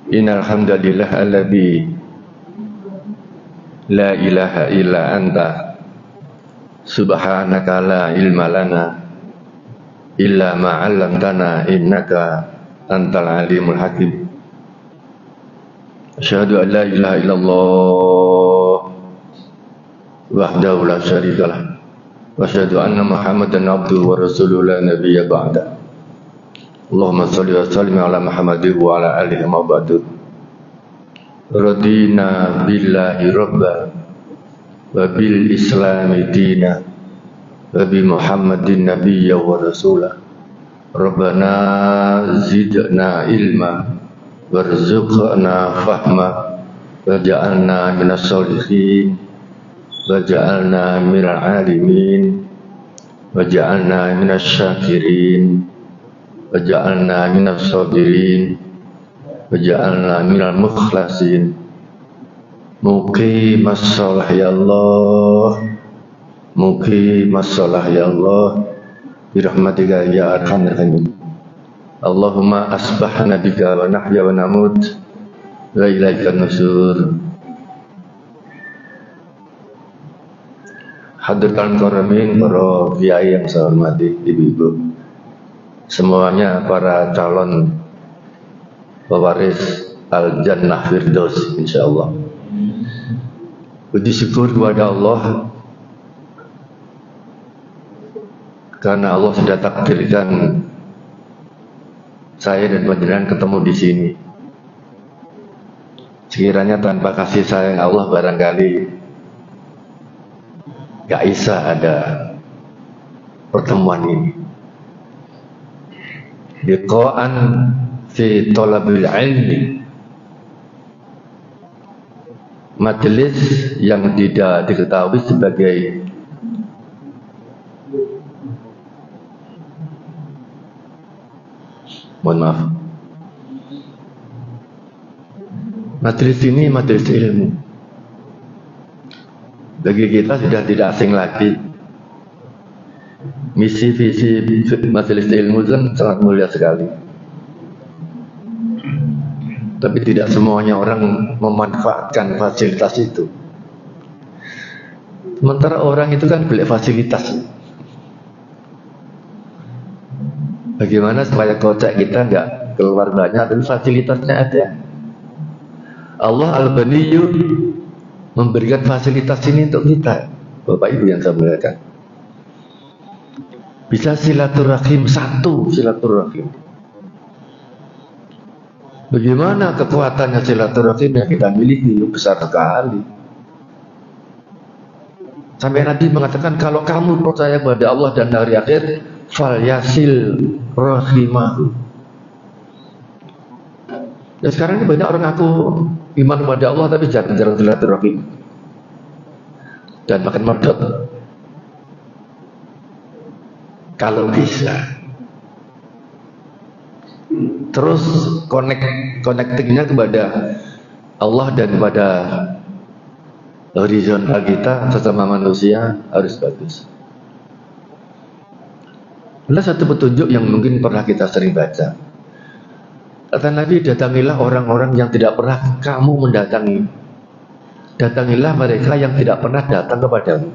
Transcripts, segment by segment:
Innal hamdalillah alladzi la ilaha illa anta subhanaka la ilma lana illa ma 'allamtana innaka antal alimul hakim. Asyhadu an la ilaha illallah wahdahu la syarikalah wa asyhadu anna Muhammadan abduhu wa rasuluhu la nabiyya ba'da. Allahumma shalli wa sallim ala Muhammadin wa ala alihi wa ba'du. Radina billahi rabba wa bil islami dina wa bi Muhammadin nabiyya wa rasulah. Rabbana zidna ilma warzuqna fahma waj'alna minas sholihin waj'alna minal alimin waj'alna minas syakirin waj'alna minas sabirin waj'alna minal mukhlasin. Muqimas shalah ya Allah, muqimas shalah ya Allah, birahmatika ya arhamar rahimin. Allahumma asbahna bika wa nahya wa namut wa ilaika nusyur. Hadirkan karamin, para kiai yang saya hormati, ibu-ibu semuanya, para calon pewaris Al-Jannah Firdaus insyaallah. Puji syukur kepada Allah karena Allah sudah takdirkan saya dan panjenengan ketemu di sini. Sekiranya tanpa kasih sayang Allah barangkali gak bisa ada pertemuan ini. Liqa'an fi talabil ilmi, majelis yang tidak diketahui sebagai majelis ini majelis ilmu. Bagi kita sudah tidak asing lagi. Misi visi majelis ilmu kan sangat mulia sekali. Tapi tidak semuanya orang memanfaatkan fasilitas itu. Sementara orang itu kan beli fasilitas. Bagaimana supaya kocek kita nggak keluar banyak, tapi fasilitasnya ada. Allah Al-Baniyyu memberikan fasilitas ini untuk kita, Bapak Ibu yang saya muliakan. Bisa silaturahim, satu silaturahim. Bagaimana kekuatannya silaturahim yang kita miliki? Besar sekali. Sampai Nabi mengatakan, kalau kamu percaya kepada Allah dan hari akhir, fal yasil rahimahu. Dan sekarang ini banyak orang ngaku iman kepada Allah tapi jarang silaturahim dan makan medot. Kalau bisa terus connectingnya kepada Allah dan kepada horizontal kita sesama manusia harus bagus. Ada satu petunjuk yang mungkin pernah kita sering baca. Kata Nabi, datangilah orang-orang yang tidak pernah kamu mendatangi. Datangilah mereka yang tidak pernah datang kepadamu.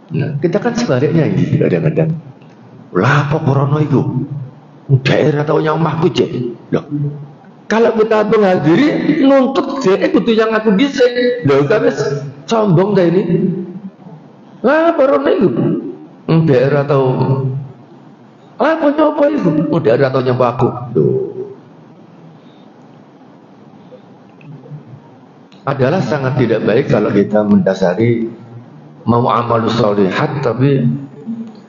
Nah, kita kan sebaliknya ini kadang-kadang. Lah apa corona itu? Daerah atau yang mahku je. Kalau kita menghadiri nuntut je, itu yang aku bisa. Loh, kami sombong dah ini. Lah corona itu. Daerah atau apa nyoba itu? Daerah atau nyoba aku. Adalah sangat tidak baik kalau kita mendasari mau amal sholihat tapi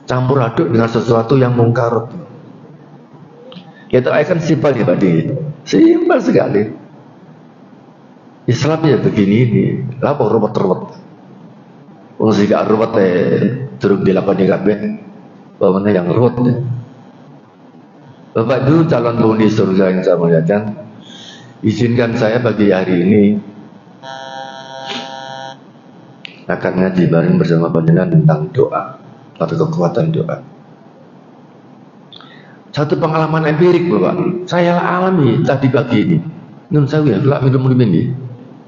campur aduk dengan sesuatu yang mungkar. Itu akan simpel ya Pak Di. Simpel sekali. Islam ya begini ini. Apa ruwet-ruwet? Wong sing gak ruwet durung dilakoni kabeh. Bagaimana yang ruwet? Bapak Ibu calon penghuni surga yang saya muliakan, izinkan saya bagi hari ini akan ngaji bareng bersama panjenengan tentang doa atau kekuatan doa. Satu pengalaman empirik Bapak, saya alami tadi pagi ini. Nun saya ya, kelak minum ini.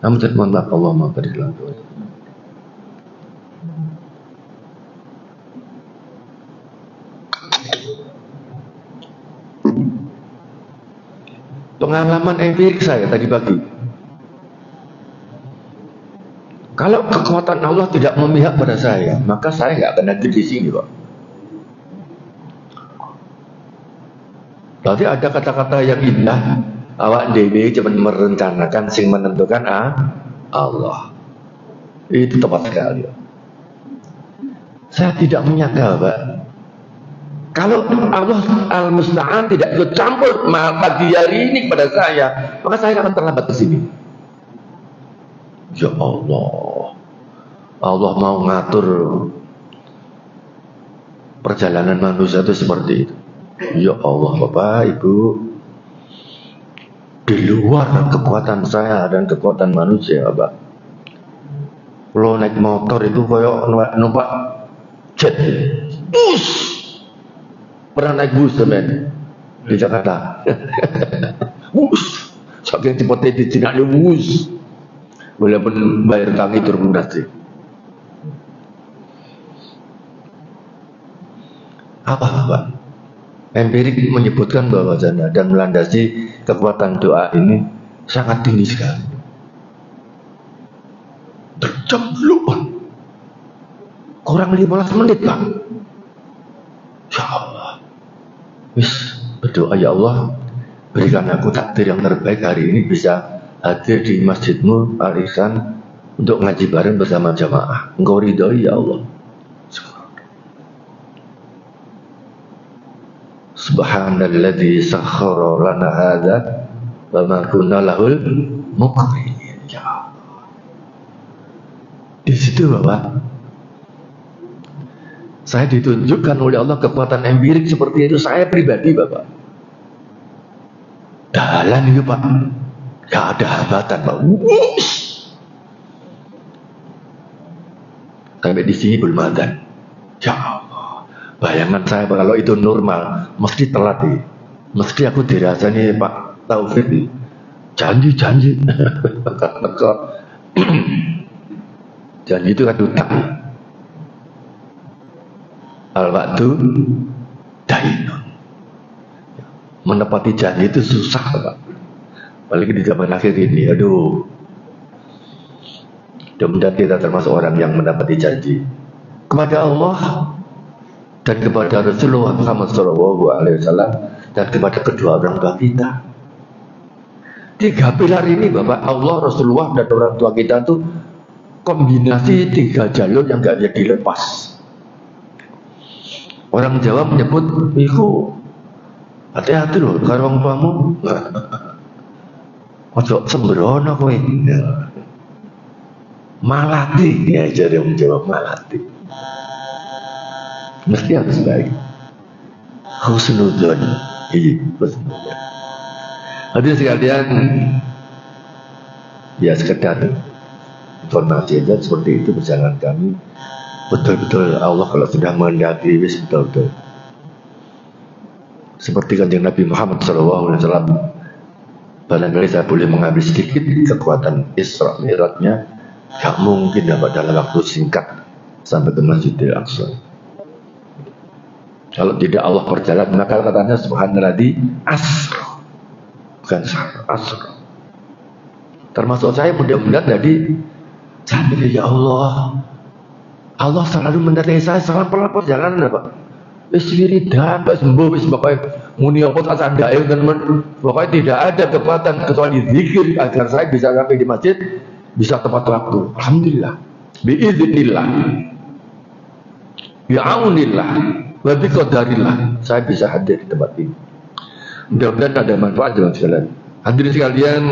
Namun mohon maaf, Allah maaf berilah. Pengalaman empirik saya tadi pagi. Kalau kekuatan Allah tidak memihak pada saya, maka saya nggak akan hadir di sini, Pak. Berarti ada kata-kata yang indah, awak dewi cuma merencanakan, sing menentukan Allah. Itu tepat sekali. Saya tidak menyangka, Pak. Kalau Allah Al-Musta'an tidak ikut campur pagi hari ini kepada saya, maka saya akan terlambat ke sini. Ya Allah, Allah mau ngatur perjalanan manusia itu seperti itu. Ya Allah, Bapak, Ibu, di luar kekuatan saya dan kekuatan manusia, Bapak. Kalau naik motor itu kayak numpak jet, bus. Pernah naik bus, teman, di Jakarta. Bus, saking cepatnya di Cina ada bus. Walaupun bayar kaki turun sih. Apa, Pak? Empirik menyebutkan bahwasanya dan melandasi kekuatan doa ini sangat tinggi sekali. Tercemplung. Kurang 15 menit, Pak. Ya Allah. Wis berdoa, ya Allah, berikan aku takdir yang terbaik hari ini bisa hadir di masjidmu Al-Ihsan untuk ngaji bareng bersama jamaah. Engkau ridhoi ya Allah. Subhanalladzi sakhkhara lana hadza wa ma kunna lahul muqrinin. Ya Allah. Di situ Bapak, saya ditunjukkan oleh Allah kekuatan empirik seperti itu. Saya pribadi Bapak, jalan itu Pak, gak ada hambatan Pak. Sampai di sini belum ada. Ya Allah, bayangan saya Pak, kalau itu normal mesti telat nih. Mesti aku dirasani Pak Taufik nih. Janji janji itu kan utang. Al-wa'du dainun. Menepati janji itu susah Pak, apalagi di zaman akhir ini. Aduh, mudah-mudahan kita termasuk orang yang menepati janji kepada Allah dan kepada Rasulullah Muhammad SAW dan kepada kedua orang tua kita. 3 pilar ini Bapak, Allah, Rasulullah, dan orang tua kita tuh kombinasi 3 jalur yang gak bisa dilepas. Orang Jawa menyebut itu hati-hati loh karo wong tuamu. Ojo sembrono kowe. Malati ya, jadi wong Jawa malati. Mesti harus baik. Husnudzon. Iya, husnudzon. Hadirin sekalian, ya sekedar informasi aja seperti itu perjalanan kami. Betul-betul Allah kalau sudah menghendaki, wis betul-betul. Seperti kanjeng Nabi Muhammad SAW, barangkali saya boleh mengambil sedikit kekuatan Isra Mi'rajnya, gak mungkin dapat dalam waktu singkat sampai ke Masjidil Aqsa. Kalau tidak Allah berjalan, maka katanya subhanalladzi asra, bukan asra. Termasuk saya mudah-mudahan jadi sambil ya Allah. Allah selalu mendatangi saya selama perjalanan Pak. Wis wiridan, wis sembuh, wis pokoke muni apa tak sandake teman. Pokoknya tidak ada kekuatan kecuali zikir agar saya bisa sampai di masjid bisa tepat waktu. Alhamdulillah. Biiznillah. Bi'aunillah. Wa biqadarillah. Saya bisa hadir di tempat ini. Mudah-mudahan ada manfaat dalam sekalian. Hadirin sekalian,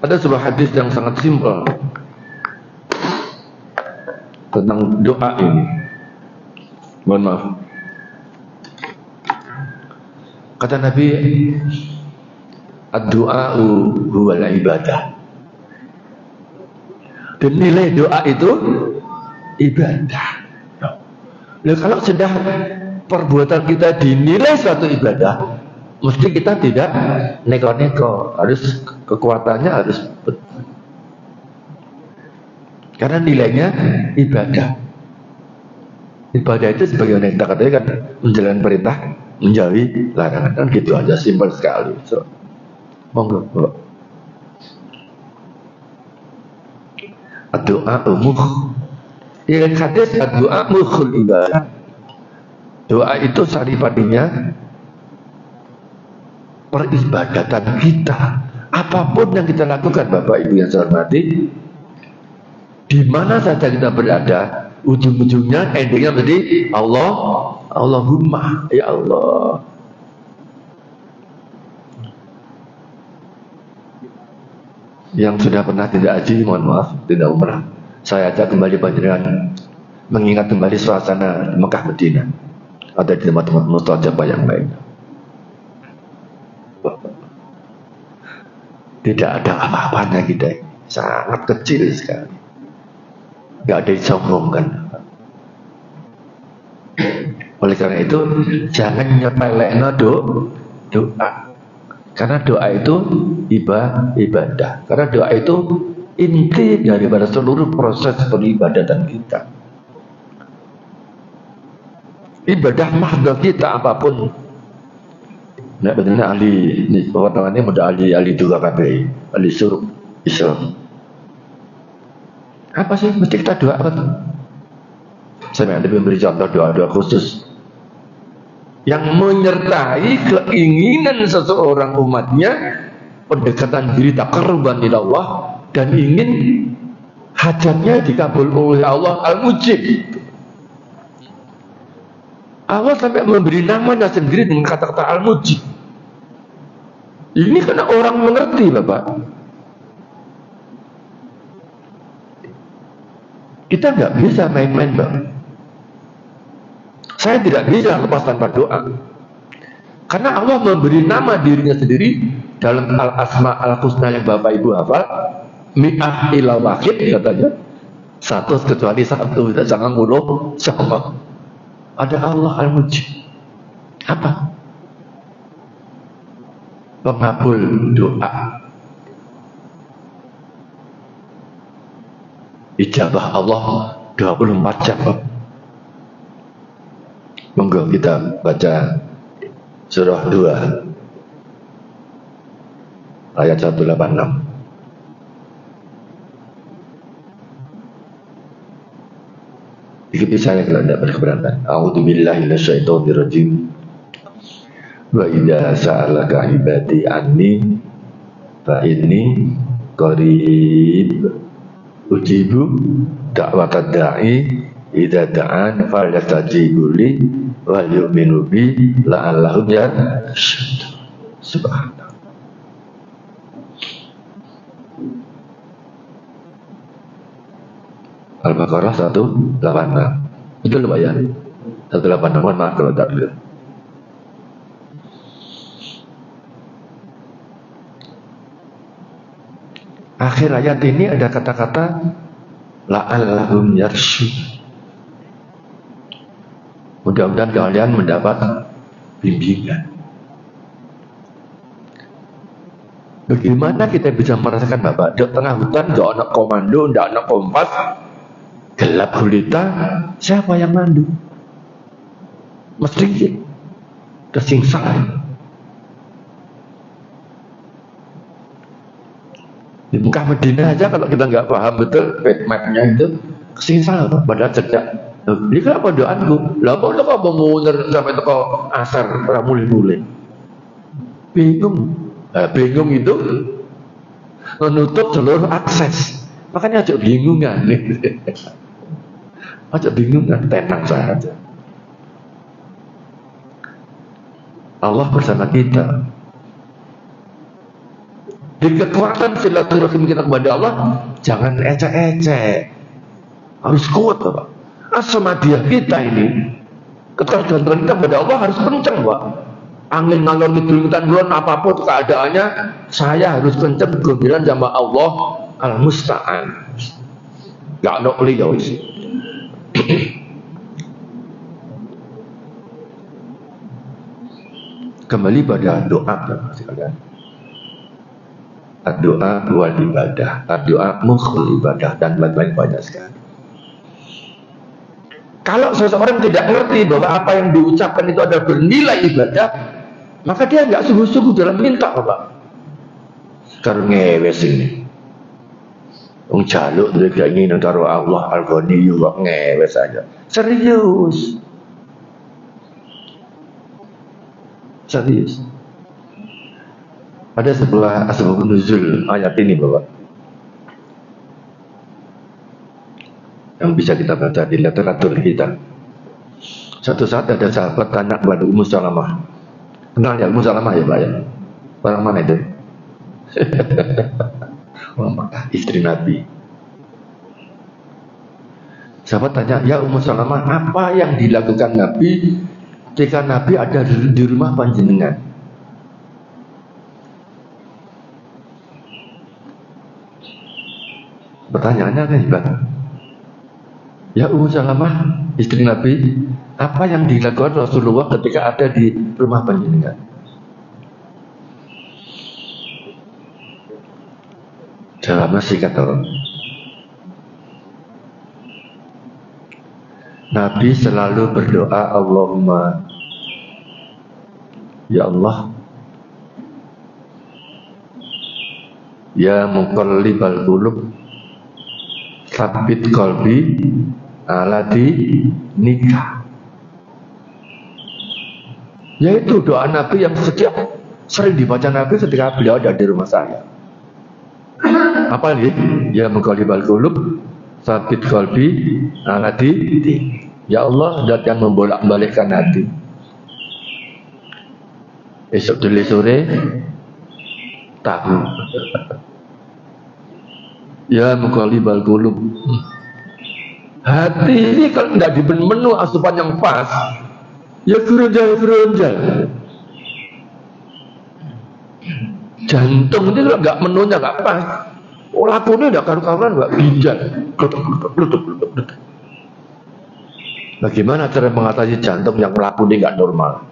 ada sebuah hadis yang sangat simpel tentang doa ini. Mohon maaf. Kata Nabi, ad-du'a'u huwal ibadah. Dan nilai doa itu ibadah. Nah, kalau sudah perbuatan kita dinilai suatu ibadah, mesti kita tidak neko-neko, harus kekuatannya harus betul. Karena nilainya ibadah. Ibadah itu sebagai kita katanya kan menjalankan perintah, menjauhi larangan, kan gitu aja, simpel sekali. So, monggo. Doa umum. Yang hadis doa mukhul ibadah. Doa itu saripatinya peribadatan kita. Apapun yang kita lakukan, Bapak Ibu yang saya hormati, di mana saja kita berada, ujung-ujungnya endingnya menjadi Allah, Allahumma, ya Allah. Yang sudah pernah tidak haji, mohon maaf, tidak umrah, saya ajak kembali panjenengan mengingat kembali suasana Mekah Madinah, ada di tempat-tempat mustajabah yang baik. Tidak ada apa-apanya kita, sangat kecil sekali, nggak ada yang sombongkan. Oleh karena itu jangan nyepelekno doa, karena doa itu ibadah, karena doa itu inti daripada seluruh proses peribadatan kita. Ibadah mahdoh kita apapun. Nah, betulnya ahli pertangaannya mudah ahli juga KPI, ahli suruh Islam. Apa sih mesti kita doa apa tuh? Saya nanti memberi contoh doa-doa khusus yang menyertai keinginan seseorang umatnya pendekatan diri taqarruban ila Allah dan ingin hajatnya dikabul oleh Allah Al-Mujib. Allah sampai memberi namanya sendiri dengan kata-kata Al-Mujib. Ini karena orang mengerti, Bapak. Kita nggak bisa main-main, Bang. Saya tidak bisa lepas tanpa doa. Karena Allah memberi nama dirinya sendiri dalam Al-Asma Al-Husna yang Bapak Ibu hafal, mi'ah ila wahid katanya. Satu kecuali satu, jangan nguluh sama. Ada Allah Al-Mujib. Apa? Pengabul doa. Ijabah Allah 24 jam. Monggo kita baca surah 2 ayat 186. Ikuti saya kalau tidak berkeberatan. A'udzubillahi minasyaitonirrajim. Wa idza sa'alaka ibadi anni fa inni qarib ujibu da'watad da'i idza da'an falyastajibu li wal yu'minu bi la'allahum yarshudun. Subhanallah. Al-Baqarah 186. Betul Pak ya? 186, mohon maaf kalau tak betul. Akhir ayat ini ada kata-kata la'allahum yarshudun. Mudah-mudahan kalian mendapat bimbingan. Bagaimana kita bisa merasakan Bapak? Di tengah hutan, tidak ada komando, tidak ada kompas, gelap gulita, siapa yang mandu? Mesti tersingsak. Di Mekah Madinah aja kalau kita nggak paham betul mapnya itu kesingsak pada sejak. Ini kenapa doaanku? Lah kok apa mau sampai toko asar mulai-mulai? Bingung. Nah, bingung itu menutup seluruh akses. Makanya aja bingungan. Aja bingungan, tenang saja. Allah bersama kita. Di kekuatan silaturahim kita kepada Allah, jangan ecek-ecek. Harus kuat, Bapak. Asmadiah kita ini, ketergantungan kita kepada Allah harus kencang, Pak. Angin ngalor ngidul kulon apapun keadaannya, saya harus kencang bergembira sama Allah Al-Musta'an. Gak ada beliau sih. kembali pada doa sekalian. Doa wal ibadah, doa mukhul ibadah, dan lain-lain banyak sekali. Kalau seseorang tidak mengerti bahwa apa yang diucapkan itu adalah bernilai ibadah, maka dia nggak sungguh-sungguh dalam minta, Pak. Sekarang ngewes ini. Wong jaluk dia ingin karo Allah Al-Ghani kok ngewes aja. Serius. Serius. Ada sebelah asbabun nuzul ayat ini, Bapak, yang bisa kita baca di literatur kita. Suatu saat ada sahabat tanya kepada Ummu Salamah. Kenal ya Ummu Salamah ya, Pak ya? Orang mana itu? Istri Nabi. Sahabat tanya, ya Ummu Salamah, apa yang dilakukan Nabi ketika Nabi ada di rumah panjenengan? Pertanyaannya kan hebat. Ya Ummu Salamah, istri Nabi, apa yang dilakukan Rasulullah ketika ada di rumah panjenengan? Jawabnya singkat orang. Nabi selalu berdoa, Allahumma, ya Allah, ya muqallibal qulub, sabit qalbi ala dinika. Yaitu doa Nabi yang sering dibaca Nabi ketika beliau ada di rumah saya. Apa nih? Ya muqallibal qulub, sabit qalbi ala dinika. Ya Allah, zat yang membolak-balikkan hati. Esok dulu sore tahu. Ya muqallibal qulub. Hati ini kalau tidak diberi menu asupan yang pas, ya gerunjal. Jantung ini kalau nggak menunya nggak pas, lakunya nggak karu-karuan, nggak ginjal. Bagaimana cara mengatasi jantung yang lakunya nggak normal?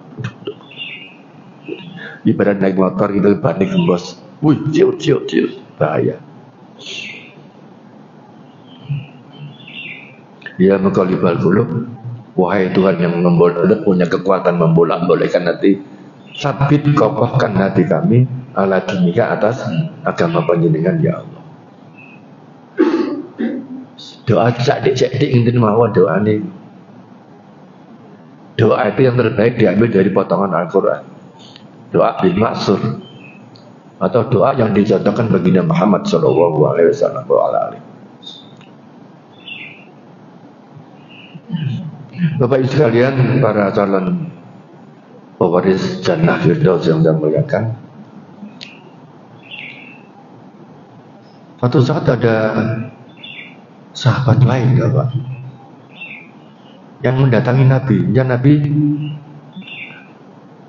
Ibarat naik motor gitu, ban gembos, ciut, bahaya. Ya muqallibal qulub, wahai Tuhan yang punya kekuatan membolak-balikkan hati, sabit kokohkan hati kami ala dinika atas agama panjenengan ya Allah. Doa cek-cek ingin mawon doa ini. Doa itu yang terbaik diambil dari potongan Al-Quran. Doa bil ma'sur, atau doa yang dicontohkan baginda Muhammad SAW. Bapak Ibu sekalian, para calon pewaris Jannah Firdaus yang saya muliakan, suatu saat ada sahabat lain, Bapak, yang mendatangi Nabi. Ya Nabi,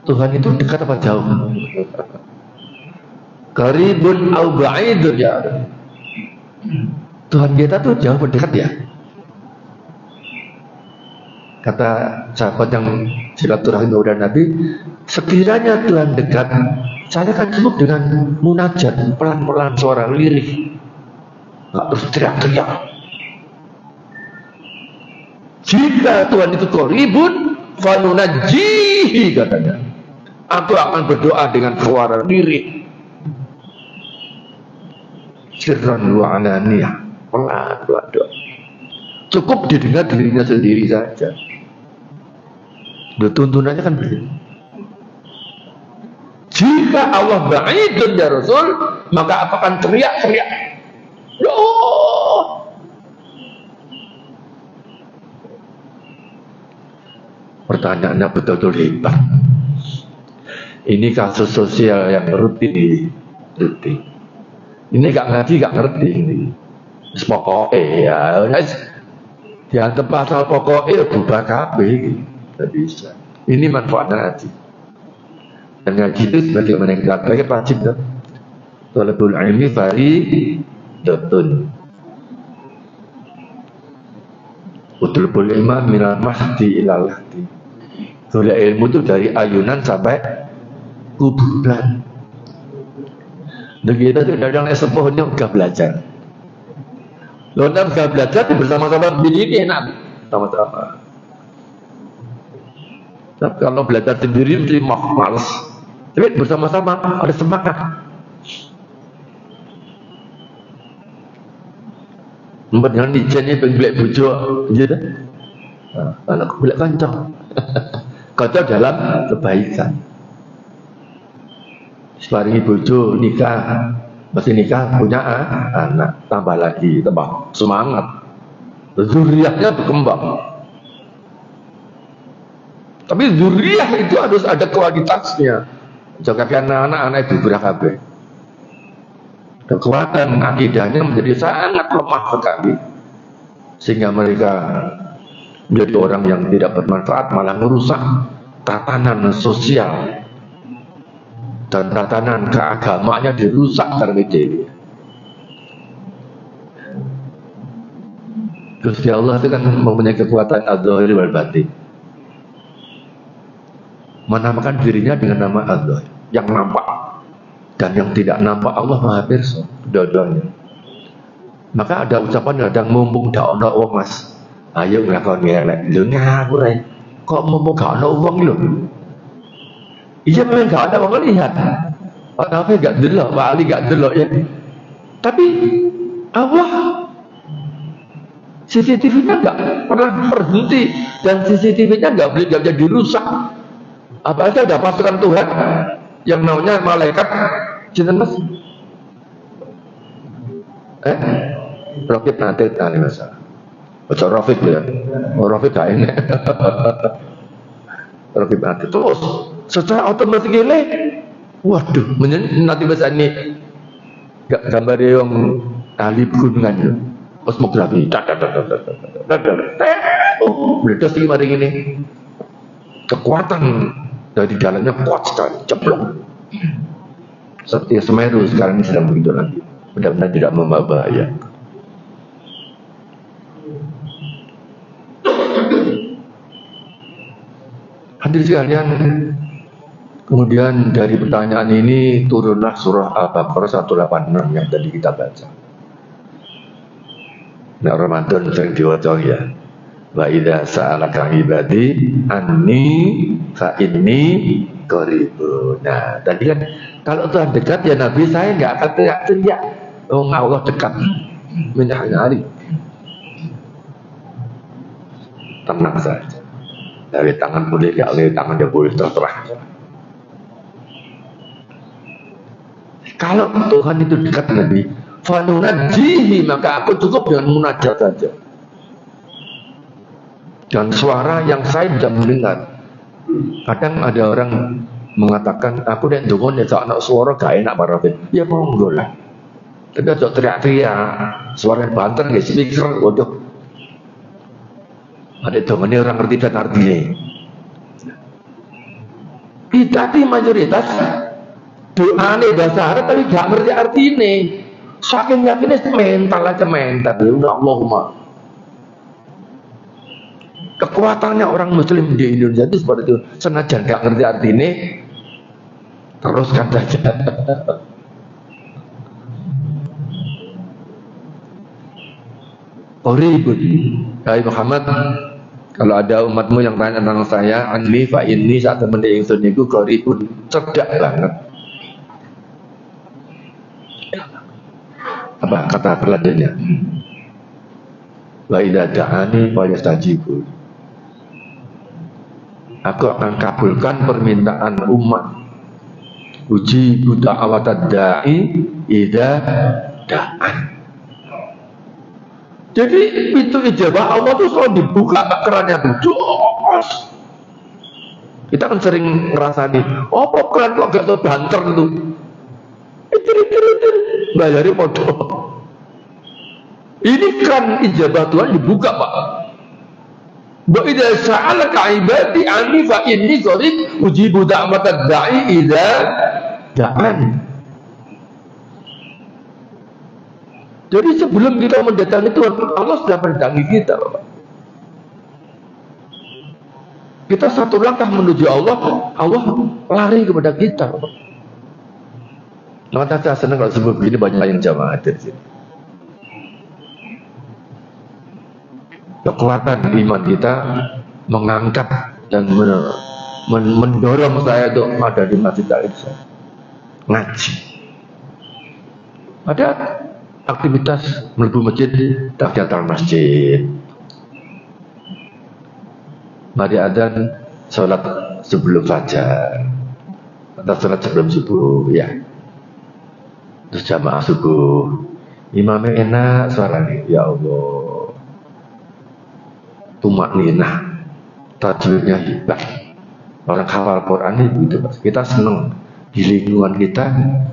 Tuhan itu dekat apa jauh? Qaribun au ba'idun ya. Tuhan kita tuh jauh atau dekat ya? Kata sahabat yang silaturahmi kepada Nabi, sekiranya Tuhan dekat, saya akan sebut dengan munajat, pelan-pelan suara lirih, nggak terus teriak-teriak. Jika Tuhan itu qaribun, fanunajihi katanya, aku akan berdoa dengan suara lirih, sirran wa alaniyah, pelan-pelan doa. Cukup didengar dirinya sendiri saja. Tuntunannya kan begitu. Jika Allah ba'idun ya Rasul, maka apa akan teriak-teriak. Loh! Pertanyaannya betul-betul hebat. Ini kasus sosial yang rutin. Ini gak ngaji, gak ngerti ini. Pokoknya ya, dianggap pasal pokoknya bubar kabeh. Tidak bisa. Ini manfaat ngaji. Dan ngaji itu sebagaimana yang kita wajib kan. Thalabul ilmi faridatun. Utlubul ilma minal mahdi ilal lahdi. Tulis ilmu itu dari ayunan sampai kuburan. Begitu tidak ada yang sepuhnya udah belajar. Lo udah belajar bersama-sama begini enak, sama-sama. Tapi kalau belajar sendiri mesti malas. Tapi bersama-sama ada semangat. Memperjangan ijennya pengbelak bujo, gitu. Anak belak kancang. Kancang dalam kebaikan. Separingi bojo nikah, masih nikah punya anak, tambah lagi, tambah semangat, zuriatnya berkembang. Tapi zuriat itu harus ada kualitasnya. Jangan anak-anak ibu berakabe. Kekuatan akidahnya menjadi sangat lemah sekali, sehingga mereka menjadi orang yang tidak bermanfaat, malah merusak tatanan sosial. Dan tatanan keagamaannya dirusak terlebih. Gusti Allah itu kan mempunyai kekuatan az-zahir wal batin. Menamakan dirinya dengan nama Allah yang nampak dan yang tidak nampak. Allah Maha Pirsa dua-duanya. Maka ada ucapan kadang mumpung dak ono wong Mas, ayo nglakoni elek. Lho ngaku rek, kok mumpung gak ono wong lho. Iya memang gak ada orang lihat. Tapi gak delok, Pak Ali gak delok ya. Tapi Allah CCTV-nya gak pernah berhenti, dan CCTV-nya gak bisa dirusak. Apalagi ada pasukan Tuhan yang namanya malaikat cinta Mas. Rofik nanti tadi masalah. Baca Rofik ya. Oh Rofik gak ini. Rofik nanti terus secara otomatis gile, waduh, nanti bahasa ini gak gambar yang ahli gunungan ya, kosmografi, meletus lima ring ini, kekuatan dari dalamnya kuat sekali, ceplok, seperti Semeru sekarang ini sedang begitu lagi, benar-benar tidak membawa bahaya. Hadirin sekalian, kemudian dari pertanyaan ini turunlah surah Al-Baqarah 186 yang tadi kita baca. Nah, Ramadan sering diwaca ya. Wa idza sa'alaka ibadi anni fa inni qaribun. Nah, tadi kan kalau Tuhan dekat ya Nabi saya enggak akan teriak-teriak. Oh, Allah dekat. Menyahari. Tenang saja. Dari tangan boleh, gak dari tangan dia boleh terserah. Kalau Tuhan itu dekat Nabi, fanunajihi, maka aku cukup dengan munajat saja. Dan suara yang saya bisa mendengar. Kadang ada orang mengatakan, aku nek ndonga nek anak suara gak enak Pak Rafiq. Ya monggo lah. Tapi aja teriak-teriak, suara banter nggih speaker, waduh. Ada dongane orang ngerti dan artinya. Tapi mayoritas doa nih bahasa Arab tapi gak ngerti artinya. Saking yakinnya mental aja mental. Ya Allahumma. Kekuatannya orang Muslim di Indonesia itu seperti itu. Senajan gak ngerti artinya, teruskan saja. Qoribun. Hai Muhammad, kalau ada umatmu yang tanya tentang saya, anli fa inni saat temen ingsun niku qoribun, cerdak banget. Apa kata selanjutnya? Wa idza da'ani fa yastajibu. Aku akan kabulkan permintaan umat. Ujibu da'watad da'i idza da'an. Jadi pintu ijabah Allah itu selalu dibuka kerannya tuh. Kita kan sering ngerasani, apa keran kok gak tau banter itu. Bayari podo. Ini keran ijabah Tuhan dibuka Pak. Wa idza sa'alaka ibadi anni fa inni qarib ujibu da'watad da'i idza da'an. Jadi sebelum kita mendatangi Tuhan, Allah sudah mendatangi kita, Bapak. Kita satu langkah menuju Allah, Allah lari kepada kita. Maka saya senang kalau sebelum begini banyak yang jamaah di sini. Kekuatan iman kita mengangkat dan mendorong saya untuk ada di masjid Al-Ihsan ngaji. Ada aktivitas melebu masjid, tahiyatul masjid. Mari adzan, sholat sebelum fajar atau sholat sebelum subuh, ya. Terus jamaah subuh, imamnya enak suaranya, ya Allah. Tumak ninah, tajwidnya hebat. Orang hafal Quran itu, kita senang di lingkungan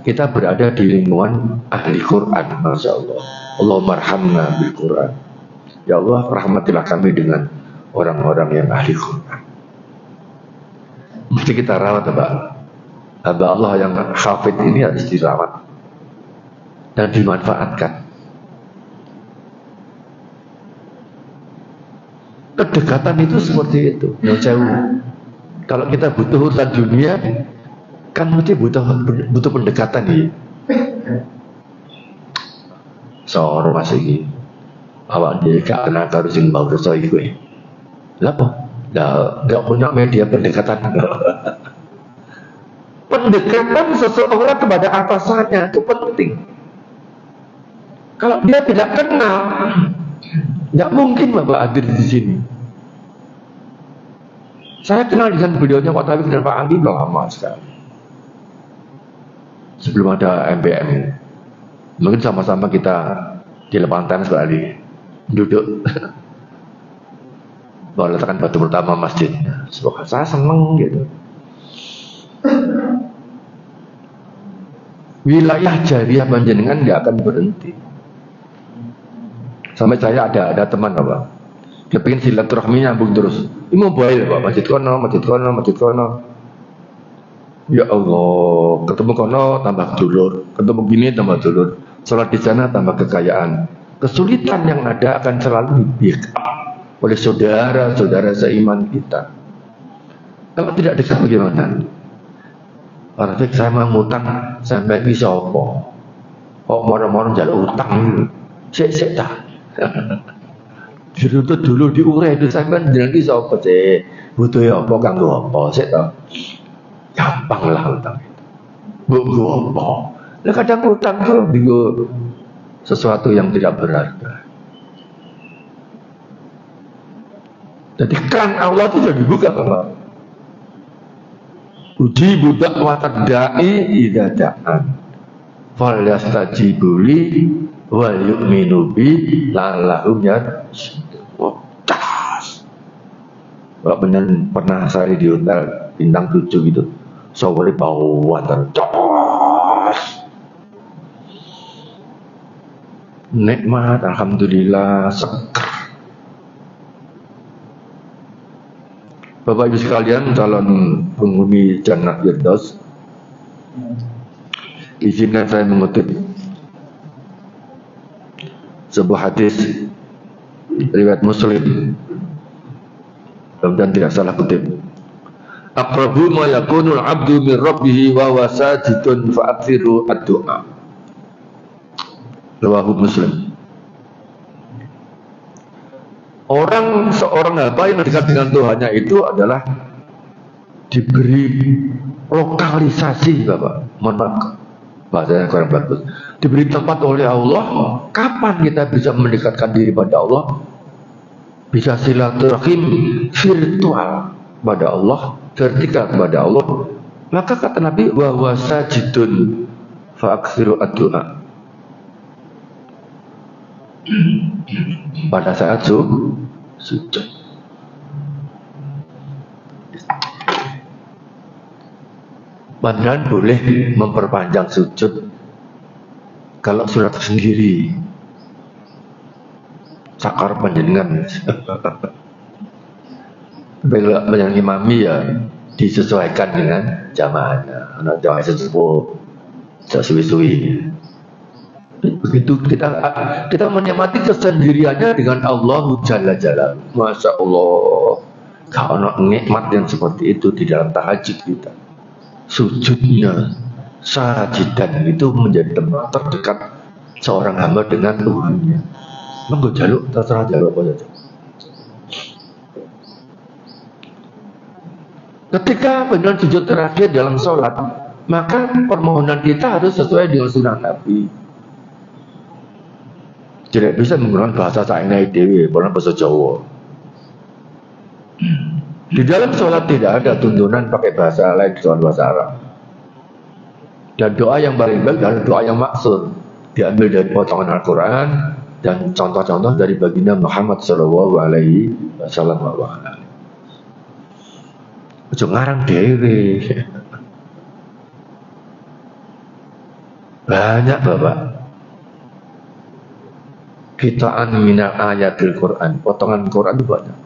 kita berada di lingkungan ahli Quran, masya Allah. Allahumma arhamna bil Quran. Ya Allah, rahmatilah kami dengan orang-orang yang ahli Quran. Mesti kita rawat, Pak. Hamba Allah yang hafid ini harus dirawat dan dimanfaatkan. Kedekatan itu seperti itu, yang jauh. Kalau kita butuh urusan dunia, kan mesti butuh pendekatan ya. Seorang masih awak dia karena harus ingin mau bersoal gue. Kenapa? Nggak punya media pendekatan. Pendekatan seseorang kepada atasannya itu penting. Kalau dia tidak kenal, nggak mungkin Bapak hadir di sini. Saya kenal dengan beliaunya Pak Taufik dan Pak Andi lama sekali. Sebelum ada MBM, mungkin sama-sama kita di lapangan tenis sekali duduk. Baru letakkan batu pertama masjid. Semoga saya seneng gitu. Wilayah jariah panjenengan nggak akan berhenti. Sampai saya ada teman apa, dia pengen silaturahmi nyambung terus. Ini mobile Pak, masjid kono. Ya Allah, ketemu kono tambah dulur, ketemu gini tambah dulur, sholat di sana tambah kekayaan. Kesulitan yang ada akan selalu di-backup oleh saudara-saudara seiman kita. Kalau tidak dekat bagaimana? Orang saya mau ngutang sampai bisa apa? Kok moro-moro jalur utang sik dah. Dirutut dulu diurai itu sampean jeneng iki sapa sih? Butuh apa kanggo apa sik to? Gampang lah utang itu. Nggo apa? Lah kadang utang itu nggo sesuatu yang tidak berharga. Jadi keran Allah itu sudah dibuka Bapak. Uji budak watad da'i idza da'an. Fal yastajibu li wal yu'minu bi la'allahum yarshudun. Bapak benar pernah saya di hotel bintang 7 gitu. Sore bau water. Nikmat, alhamdulillah, seger. Bapak Ibu sekalian, calon penghuni Jannah Firdaus, izinkan saya mengutip sebuah hadis riwayat Muslim, dan tidak salah kutip. Aqrabu ma yakunul abdu min rabbih wa huwa sajidun fa'akthiru ad-du'a. Rawahu Muslim. Seorang hamba yang dekat dengan Tuhannya itu adalah diberi lokalisasi, Bapak. Mohon maaf, bahasanya kurang bagus. Diberi tempat oleh Allah. Kapan kita bisa mendekatkan diri pada Allah? Bisa silaturahim virtual pada Allah, vertikal kepada Allah. Maka kata Nabi, wa huwa sajidun fa'aksiru ad-du'a. Pada saat sujud. Padahal boleh memperpanjang sujud kalau surat sendiri. Sakar panjenengan. Bila yang imami ya disesuaikan dengan jamaahnya. Anak jamaah sesepuh, sesuai-suwi. Begitu kita menikmati kesendiriannya dengan Allah Jalla Jalla. Masya Allah, Kalau nikmat yang seperti itu di dalam tahajud kita, sujudnya, sajidan itu menjadi tempat terdekat seorang hamba dengan Tuhannya. Monggo jaluk, terserah jaluk apa saja. Ketika benar sujud terakhir dalam sholat, maka permohonan kita harus sesuai dengan sunnah Nabi. Tidak bisa menggunakan bahasa China dewi, bahasa Jawa. Di dalam sholat tidak ada tuntunan pakai bahasa lain selain bahasa Arab. Dan doa yang paling baik adalah doa yang maksud, diambil dari potongan Al-Quran dan contoh-contoh dari baginda Muhammad Sallallahu Alaihi Wasallam. Ojo ngarang dewe. Banyak Bapak. Kitaan minal ayatil Quran, potongan Quran itu banyak.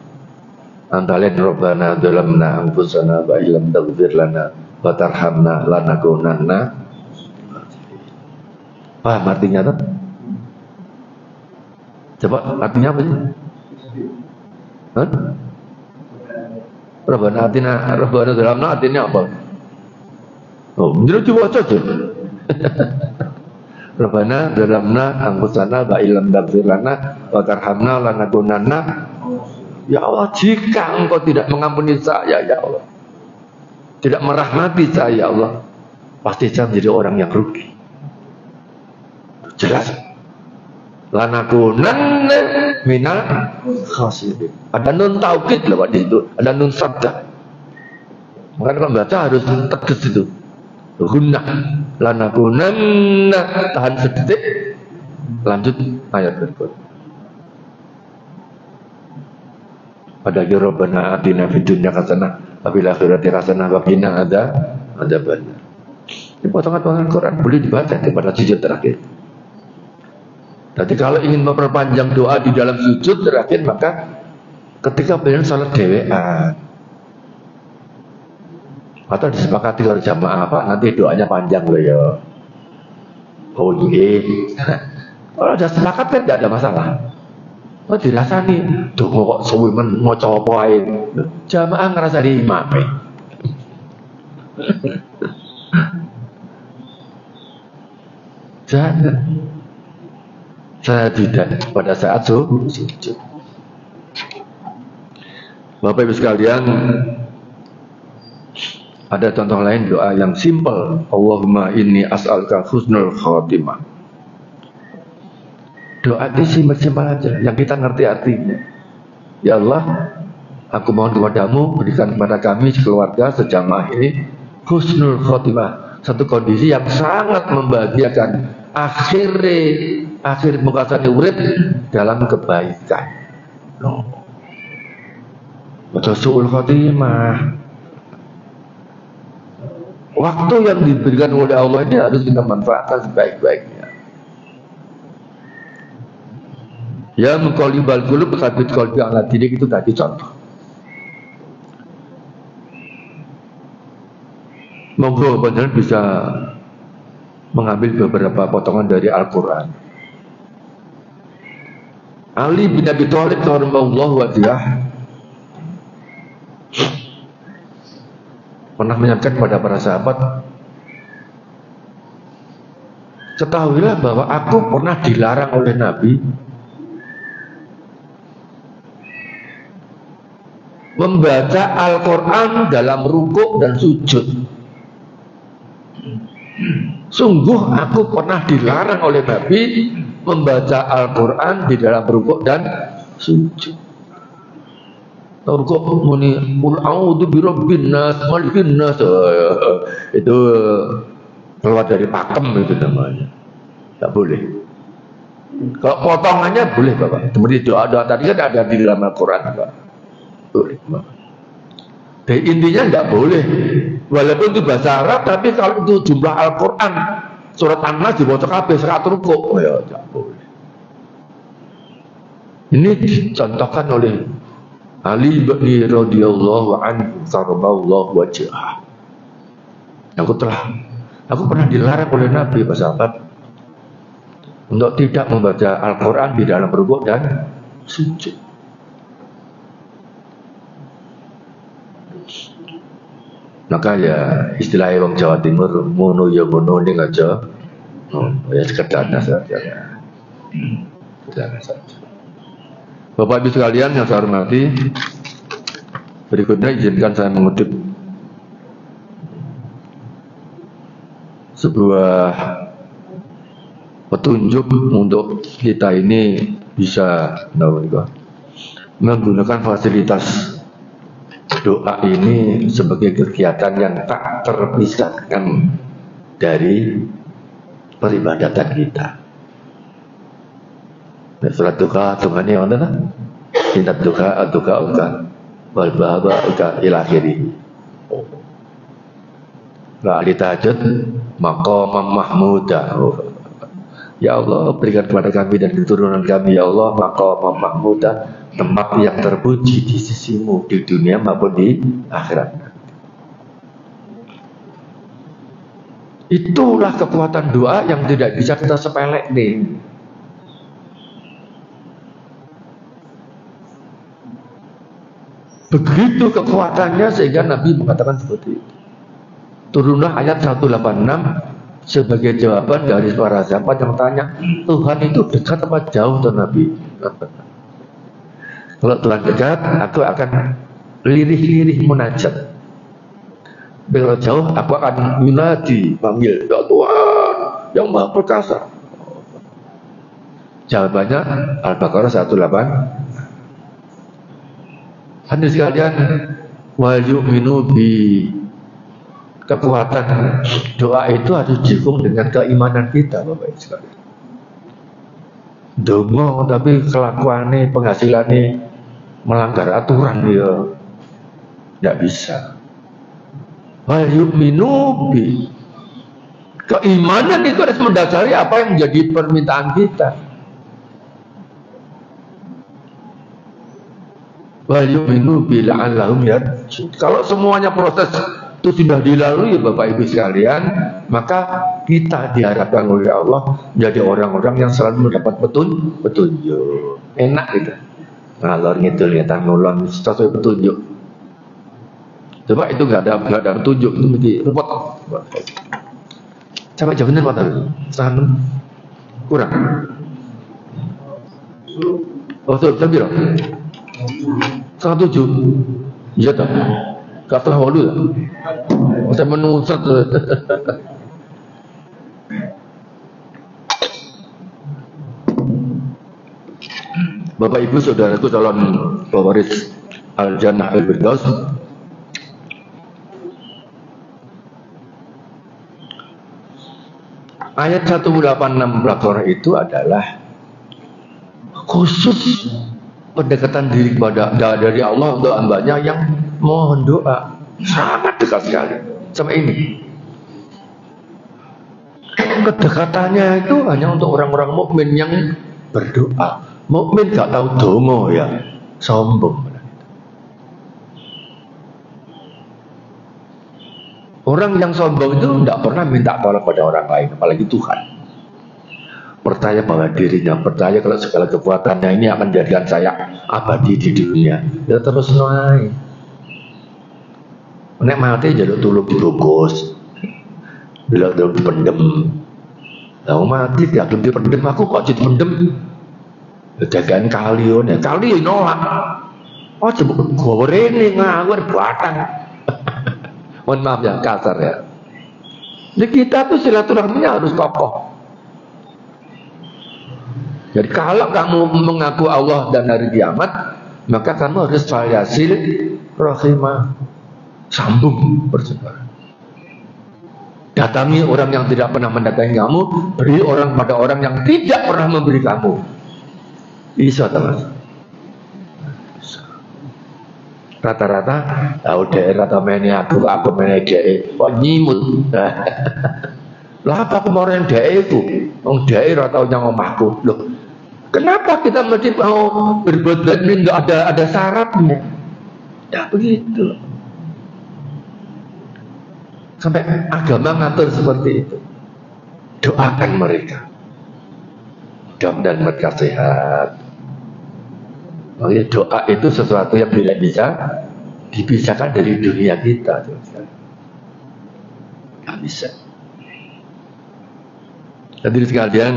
Antara lain Rabbana dzalamna anfusana wa illam taghfir lana wa tarhamna lanakunanna. Paham artinya tuh? Coba artinya apa sih? Hah? Rabbana dzalamna artinya apa? Oh, menurut coba saja. Rabbana dzalamna anfusana wa illam taghfir lana wa tarhamna lanakunanna. Ya Allah, jika Engkau tidak mengampuni saya, ya Allah, tidak merahmati saya, ya Allah, pasti saya menjadi orang yang rugi. Jelas. Lanakunanna minal khasirin. Ada nun taukid lewat itu, ada nun sabda. Maka kalau baca harus tegas itu. Gunnah. Lanakunanna, tahan sedetik. Lanjut ayat berikut. Pada Rabbana atina fid dunya hasanah wa fil akhirati hasanah wa qina adzabannar. Ini potongan-potongan Quran boleh dibaca pada sujud terakhir. Jadi kalau ingin memperpanjang doa di dalam sujud terakhir, maka ketika benar salat dewean atau disepakati oleh jamaah apa nanti doanya panjang loh ya. Oh iya. Kalau ada sepakat kan tidak ada masalah. Oh dirasani, tuh kok suwi men maca apa ae. Jamaah ngrasani imam. Jangan. Saya tidak pada saat sujud. Bapak Ibu sekalian, ada contoh lain doa yang simpel. Allahumma inni as'aluka husnul khotimah. Doa ini simpel aja, yang kita ngerti artinya. Ya Allah, aku mohon kepadamu, berikan kepada kami sekeluarga sejamaah ini husnul khotimah, satu kondisi yang sangat membahagiakan. Akhir mukasani urip dalam kebaikan. Betul suul khotimah. Waktu yang diberikan oleh Allah ini harus kita manfaatkan sebaik-baiknya. Ya muqallibal qulub tsabbit qalbi ala dinik, itu tadi contoh. Monggo panjenengan bisa mengambil beberapa potongan dari Al-Quran. Ali bin Abi Thalib radhiyallahu anhu pernah menyampaikan kepada para sahabat, ketahuilah bahwa aku pernah dilarang oleh Nabi membaca Al-Quran dalam rukuk dan sujud. Sungguh aku pernah dilarang oleh Nabi membaca Al-Quran di dalam rukuk dan sujud. Rukuk muni qul a'udzu birabbin nas malikin nas, itu keluar dari pakem, itu namanya. Tak boleh. Kalau potongannya boleh Bapak. Seperti doa-doa tadi kan ada di dalam Al-Quran Bapak. Boleh. Dan intinya tidak boleh. Walaupun itu bahasa Arab, tapi kalau itu jumlah Al-Quran surat An-Nas dibaca kabeh serat rukuk, ya tidak boleh. Ini dicontohkan oleh Ali bin radhiyallahu anhu karramallahu wajhah. Aku pernah dilarang oleh Nabi sahabat untuk tidak membaca Al-Quran di dalam rukuk dan sujud. Maka ya istilahnya orang Jawa Timur mono ya mono ning aja. Ya sekedarnya saja. Sekedarnya saja. Bapak Ibu sekalian yang saya hormati, berikutnya izinkan saya mengutip sebuah petunjuk untuk kita ini bisa menggunakan fasilitas doa ini sebagai kegiatan yang tak terpisahkan dari peribadatan kita. Surat duka Tuhan yang mana? Tindak duka wal bahaba ila akhiri. La ahli tahajud maqamam mahmuda. Ya Allah, berikan kepada kami dan keturunan kami, ya Allah, maqamam mahmuda, tempat yang terpuji di sisimu di dunia maupun di akhirat. Itulah kekuatan doa yang tidak bisa kita sepelek nih. Begitu kekuatannya sehingga Nabi mengatakan seperti itu. Turunlah ayat 186 sebagai jawaban dari para sahabat yang tanya, Tuhan itu dekat apa jauh tuh Nabi? Kalau Tuhan dekat, aku akan lirih-lirih munajat. Kalau jauh, aku akan munadi, panggil, ya Tuhan yang Maha Perkasa. Jawabannya Al-Baqarah 188. Hadirin sekalian, wal yu'minu bi, kekuatan doa itu harus didukung dengan keimanan kita, Bapak Ibu sekalian. Dongo tapi kelakuannya, penghasilannya melanggar aturan, ya tidak bisa. Wal yu'minu bi, keimanan itu harus mendasari apa yang menjadi permintaan kita. Wal yu'minu bi la'allahum yarjun. Kalau semuanya proses itu sudah dilalui Bapak Ibu sekalian, maka kita diharapkan oleh Allah menjadi orang-orang yang selalu mendapat petunjuk. Enak gitu. Ngalor ngidul ngetan ngulon sesuai petunjuk. Coba itu nggak ada petunjuk, itu mesti repot. Coba jawabnya apa tadi? Kurang. Oh, tuh, jam 7. Iya tak? Kata walu tak? Saya menusat. Bapak Ibu saudaraku calon pewaris Al-Jannah Al-Firdaus, ayat 186 Baqarah itu adalah khusus pendekatan diri kepada dari Allah untuk hambanya yang mohon doa. Sangat dekat sekali sama ini. Kedekatannya itu hanya untuk orang-orang mukmin yang berdoa. Mukmin gak tahu dongo ya, sombong. Orang yang sombong itu tidak pernah minta tolong pada orang lain, apalagi Tuhan. Percaya bahwa dirinya, percaya kalau segala kekuatannya ini akan menjadikan saya abadi di dunia. Ya terus naik. Nek mati jaluk tulung dibungkus, bila tulung dipendem. Lalu mati dia belum dipendem, aku kok jadi pendem. Jagaan kalion, ya kali nolak. Oh coba goreng ngawur batang. Mohon maaf ya kasar ya. Jadi kita tuh silaturahminya harus kokoh. Jadi kalau kamu mengaku Allah dan hari kiamat, maka kamu harus variasil rahimah, sambung persebaran. Datangi orang yang tidak pernah mendatangi kamu, beri orang pada orang yang tidak pernah memberi kamu. Bisa teman. Rata-rata, tahu daerah tamene aku mene dhek, kok nyimut. Lah apa kemarin dhek itu? Wong dhek ora tau nyang omahku. Loh, kenapa kita mesti mau berbuat baik ini nggak ada syaratnya? Ya begitu. Sampai agama ngatur seperti itu. Doakan mereka. Mudah-mudahan mereka sehat. Makanya doa itu sesuatu yang tidak bisa dipisahkan dari dunia kita. bisa. Hadirin sekalian,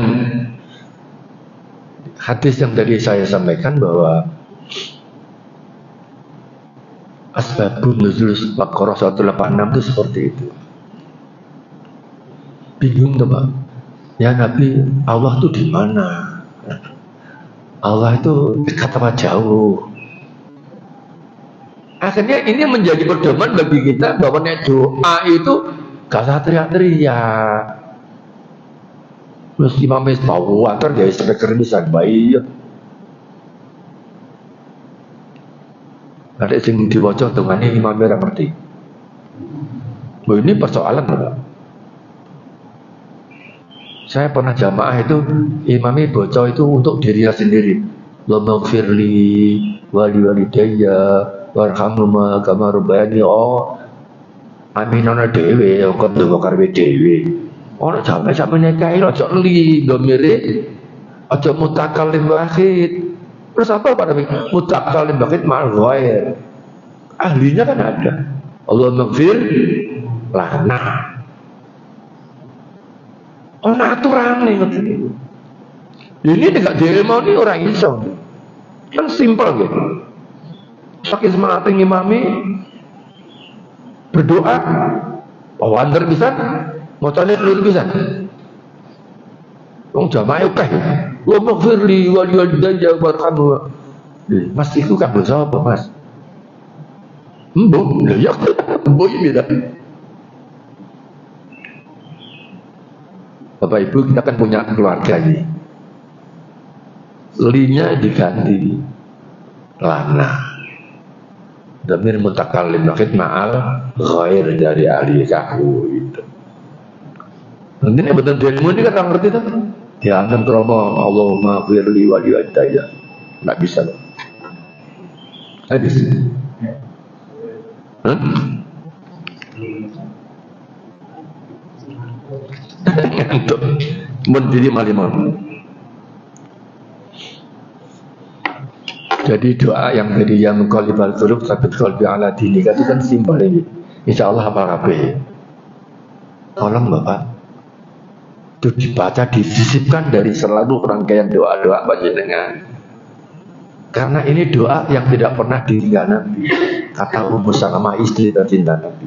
hadis yang tadi saya sampaikan bahwa asbabun nuzul Baqarah 186 itu seperti itu. Bingung tuh Pak. Ya Nabi, Allah itu di mana? Allah itu dekat apa jauh? Akhirnya ini menjadi pedoman bagi kita bahwa doa itu gak usah teriak-teriak. Terus imamnya tahu antar dari speaker bisa bayi. Ada yang diwajah dengan ini imamnya orang ngerti. Ini persoalan Pak. Saya pernah jamaah itu imamnya bocah itu untuk dirinya sendiri. Lamaghfirli wali walidayya warhamhuma kama rabbayani. Oh, aminana dhewe kok ndonga karepe dhewe. Ora sampe nikahi aja li domire aja mutakalim wahid. Terus apa pada mutakalim wahid ma'al ghair. Ahlinya kan ada. Allah maghfir lana. Ono aturane ngoten niku. Ini tidak diilmu ini orang iso. Kan simpel gitu. Saking semangat ngimami berdoa, wander bisa, mocane lur bisa. Wong jamaah akeh. Wa maghfirli wal walidayya warhamhu. Mas iku kabeh sapa, Mas? Mbok, lha ya mbok iki beda. Bapak Ibu, kita kan punya keluarga ini. Linya diganti lana. Dhamir mutakallim nakit ma'al ghair dari ahli kahu itu. Nanti ini betul ilmu ini kan orang ngerti tuh. Ya antum kromo Allahumma firli wa liwadaya. Nggak bisa loh. Hadis. Ngantuk mendiri malimam. Jadi doa yang tadi yang qalibal qulub sabit qalbi ala dinika itu kan simpel ini. Insyaallah hafal kabeh. Tolong Bapak itu dibaca, disisipkan dari selalu rangkaian doa-doa panjenengan. Karena ini doa yang tidak pernah ditinggal Nabi. Kata Ummu Salamah istri tercinta Nabi.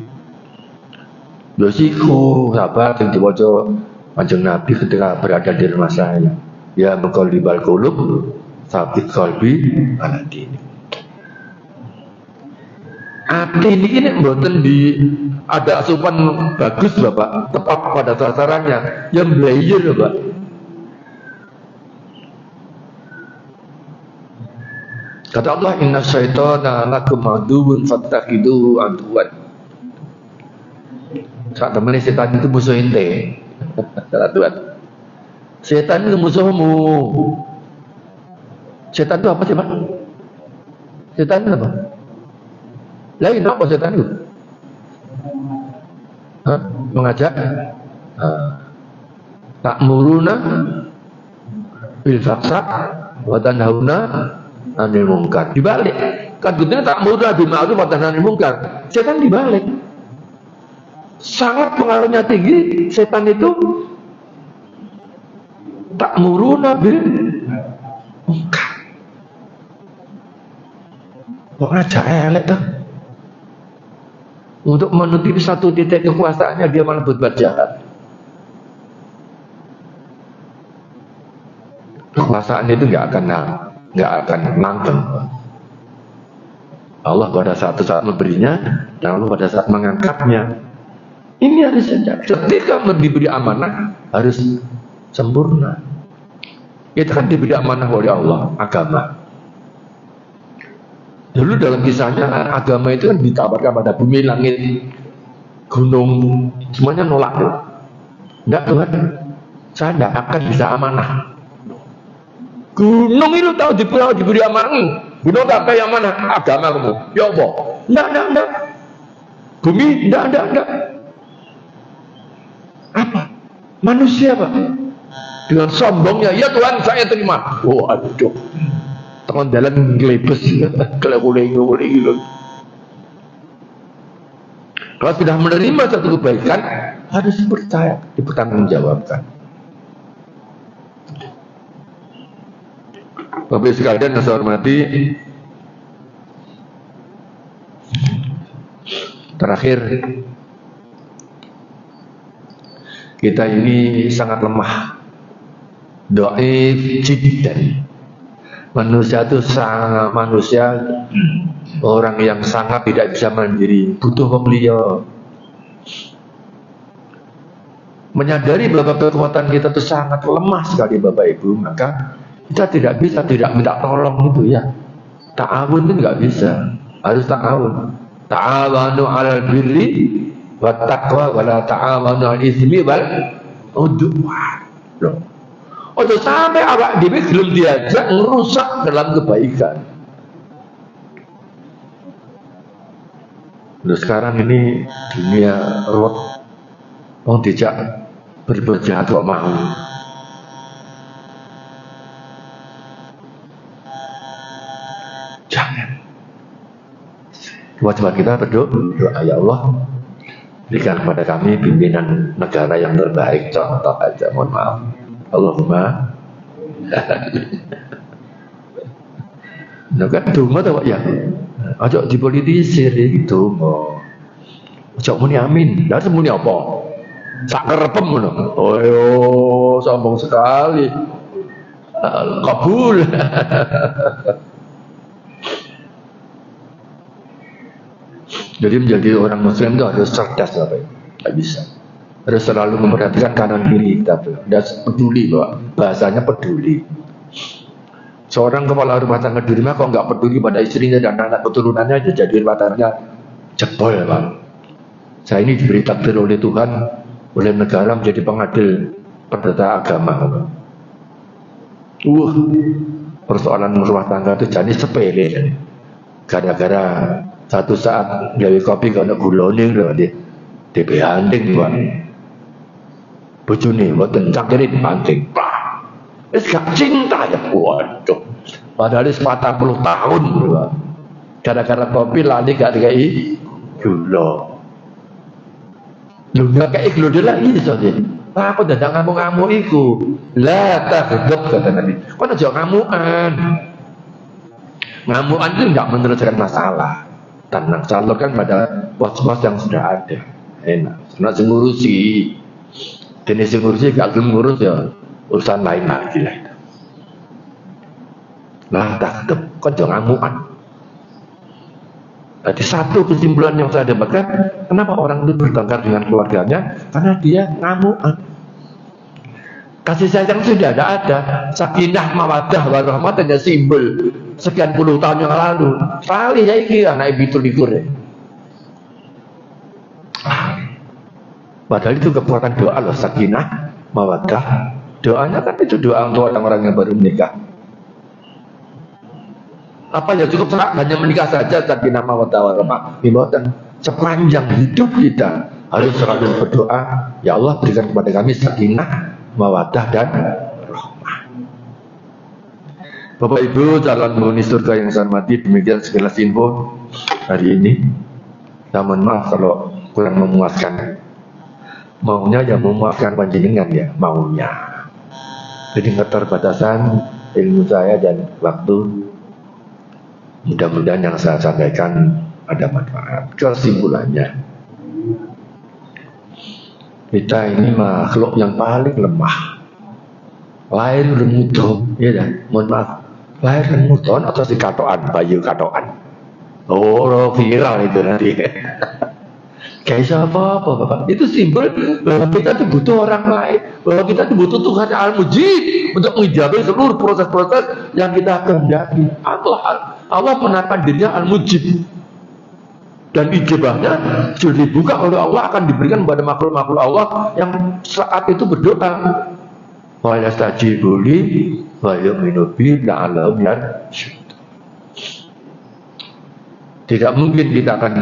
Dosiku sahabat yang diwaca panjang Nabi ketika berada di rumah saya. Ya muqallibal qulub sabit qalbi ala dini. Ati ini mboten di ada asupan bagus Bapak, tepat pada sasarannya, yang belajar Bapak. Kata Allah, inna syaitana lakum aduwwun fattakhiduhu aduwwan. Saat temen setan itu musuh ente. Kata Tuhan, setan itu musuhmu. Setan itu apa sih Pak? Setan itu apa? Lain apa setan itu? Mengajak ta'muruna bil fahsya wa tanhauna 'anil munkar. Dibalik. Kan gudene ta'muruna bil ma'ruf wa tanhauna 'anil munkar. Setan dibalik. Sangat pengaruhnya tinggi setan itu ta'muruna bil munkar. Kok ngajak elek tuh? Untuk menutupi satu titik kekuasaannya dia malah berbuat jahat. Kekuasaan itu nggak akan langgeng. Allah pada saat memberinya, dan Allah pada saat mengangkatnya. Ini harus saja. Ketika diberi amanah harus sempurna. Kita kan diberi amanah oleh Allah, agama. Dulu dalam kisahnya agama itu kan ditawarkan pada bumi, langit, gunung, semuanya nolak. Enggak Tuhan, saya tidak akan bisa amanah. Gunung itu tahu diberi amanah, gunung tak kayak amanah, agama kamu. Ya Allah, enggak. Bumi, enggak. Apa? Manusia Pak. Dengan sombongnya, ya Tuhan saya terima. Waduh. Tangan dalam ngelebes, kelekuling. Kalau sudah menerima satu kebaikan, harus percaya, dipertanggungjawabkan. Bapak Ibu sekalian yang saya hormati, terakhir, kita ini sangat lemah, dhaif jiddan. Manusia itu sangat orang yang sangat tidak bisa mandiri, butuh wong liya. Menyadari bahwa kekuatan kita itu sangat lemah sekali Bapak Ibu, maka kita tidak bisa tidak minta tolong itu ya. Ta'awun itu nggak bisa, harus ta'awun. Ta'awanu 'alal birri wat taqwa wa la ta'awanu 'alal itsmi wal 'udwan. Loh. Ojo sampai awak dhewe gelem diajak ngerusak dalam kebaikan. Loh, sekarang ini dunia ruwet. Wong dijak berbuat jahat kok mau. Jangan. Kewajiban kita berdoa, ya Allah, berikan kepada kami pimpinan negara yang terbaik. Contoh aja, mohon maaf. Allahumma. Nah kan donga to ya. Aja dipolitisir itu. Aja muni amin. Lah muni apa? Sak kerepem ngono. Oh yo, sombong sekali. Kabul. Jadi menjadi orang Muslim itu harus cerdas, Bapak. Tidak bisa. Harus selalu memperhatikan kanan kiri kita. Dan peduli, Pak. Bahasanya peduli. Seorang kepala rumah tangga di rumah kok nggak peduli pada istrinya dan anak keturunannya aja jadi matanya jebol, Pak. Saya ini diberi takdir oleh Tuhan, oleh negara menjadi pengadil perdata agama. Persoalan rumah tangga itu jadi sepele. Gara-gara satu saat gawe kopi kalau gulone lho dibanting Pak. Bojone mboten cangkere dibanting. Wis gak cinta ya. Waduh. Padahal 40 tahun Pak. Gara-gara kopi lali gak dikai gula. Lho gak kei gula lagi iso sih. Lah aku dadak ngamuk-ngamuk iku. La taghdab kata Nabi. Kok aja ngamukan. Ngamukan itu enggak menyelesaikan masalah. Tenang, salurkan pada pos-pos yang sudah ada. Enak, karena ngurusi. Jenis ngurusi gak ngurus ya urusan lain lagi lah. Nah, tak kok jangan ngamukan. Jadi satu kesimpulan yang saya dapatkan, kenapa orang itu bertengkar dengan keluarganya? Karena dia ngamukan. Kasih sayang sudah ada. Sakinah, mawaddah, warahmat hanya simbol sekian puluh tahun yang lalu. Kali ya iki anak ibu likur ya. Padahal itu kekuatan doa loh, sakinah, mawaddah. Doanya kan itu doa untuk orang-orang yang baru menikah. Apa ya cukup hanya menikah saja, sakinah, mawaddah, warahmat. Sepanjang hidup kita harus selalu berdoa, ya Allah berikan kepada kami sakinah, mawaddah dan rahmah. Bapak Ibu calon penghuni surga yang saya hormati, demikian sekilas info hari ini. Saya mohon maaf kalau kurang memuaskan. Maunya ya memuaskan panjenengan ya, maunya. Jadi keterbatasan ilmu saya dan waktu, mudah-mudahan yang saya sampaikan ada manfaat. Kesimpulannya, kita ini makhluk yang paling lemah. Lahir remudo, ya kan? Mohon maaf. Lahir remudo atau si katoan, bayu katoan. Oh, viral itu nanti. Kayak siapa, Bapak? Itu simbol bahwa kita itu butuh orang lain, bahwa kita itu butuh Tuhan Al-Mujib untuk menjaga seluruh proses-proses yang kita kehendaki. Allah menamakan dirinya Al-Mujib. Dan ijabahnya sudah dibuka oleh Allah, akan diberikan kepada makhluk-makhluk Allah yang saat itu berdoa. Wa yastajibu li wa yu'minu bi la'allahum yarshudun. Tidak mungkin kita akan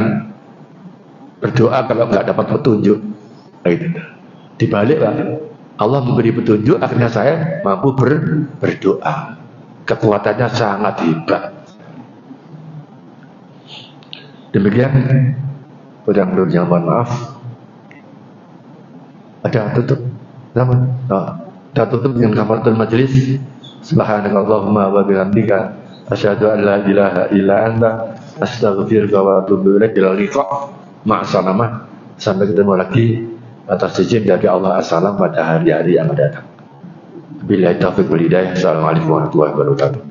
berdoa kalau nggak dapat petunjuk. Dibalik Pak, Allah memberi petunjuk, akhirnya saya mampu berdoa. Kekuatannya sangat hebat. Demikian, kurang lebihnya mohon maaf. Ada tutup zaman. Kita tutup dengan kafaratul majlis. Subhanakallahumma wa bihamdika asyhadu an la ilaha illa anta astaghfiruka wa atubu ilaik. Ila liqa. Ma'assalamah. Sampai ketemu lagi atas izin dari Allah. Assalam pada hari-hari yang mendatang. Billahi taufiq wal hidayah. Assalamualaikum warahmatullahi wabarakatuh.